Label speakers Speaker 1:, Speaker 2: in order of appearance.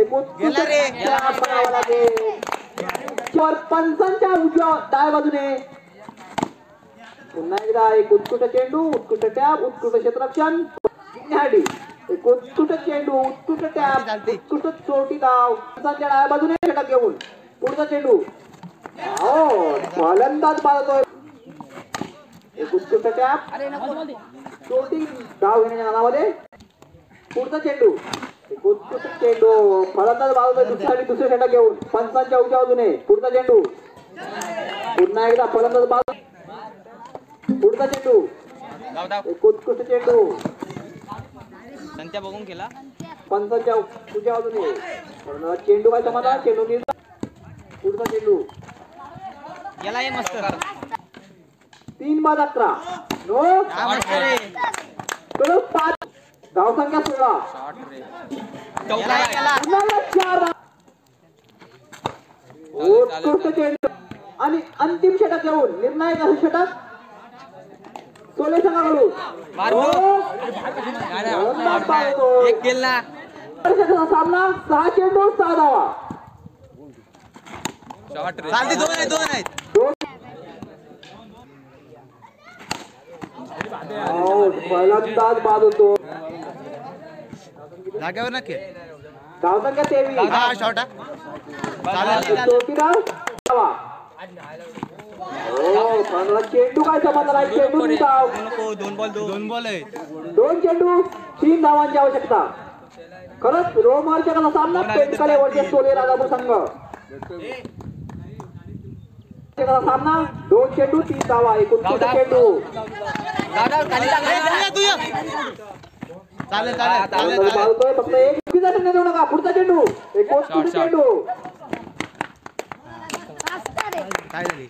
Speaker 1: एक उत्कृष्ट टॅप करावा लागेल. पंचांच्या उजव्या डाव्या बाजूने पुन्हा एकदा एक उत्कृष्ट चेंडू, उत्कृष्ट टॅप, उत्कृष्ट क्षेत्ररक्षण, एक उत्कृष्ट चेंडू, उत्कृष्ट टॅप, उत्कृष्ट चोटी धाव. पंचांच्या डाव्या बाजूने षटक घेऊन पुढचा चेंडू. फलंदाज बाळगतोय. एक उत्कृष्ट टॅप, चोटी धाव घेण्याच्या नादामध्ये पुढचा चेंडू. एक उत्कृष्ट चेंडू, फलंदाज बाळगतोय. दुसरे षटक घेऊन पंचांच्या उजव्या बाजूने पुढचा चेंडू. पुन्हा एकदा फलंदाज बाजू, पुढचा चेंडू. एक उत्कृष्ट चेंडू,
Speaker 2: संत्या बघून केला.
Speaker 1: पंचांच्या उजव्या बाजूने चेंडू काय समाना, चेंडू पुढचा चेंडू.
Speaker 2: याला हे मस्त
Speaker 1: 3-11 नो 5 धाव संख्या 16. उत्कृष्ट चेंडू आणि अंतिम षटक घेऊन निर्णायक असं षटक सोले संघाकडून.
Speaker 2: एक केल ना.
Speaker 1: सामना 6 चेंडू 6 धावा.
Speaker 2: चालते. दोन आहेत.
Speaker 1: फलंदाज बाद होतो.
Speaker 2: जागेवर नक्की
Speaker 1: धाव संख्या 23.
Speaker 2: शॉट
Speaker 1: चोटी धाव. चेंडू काय संबंध नाही. चेंडू धाव.
Speaker 2: दोन बॉल आहेत.
Speaker 1: 2 चेंडू 3 धावांची आवश्यकता. खरंच रोमांचक सामना पेटकलेवरचे सोले राजापूर संघ. सामना 2 चेंडू 3 धावा. एक उत्कृष्ट चेंडू. फक्त एक देऊ नका. पुढचा चेंडू. एक उत्कृष्ट चेंडू.
Speaker 2: काय झाली.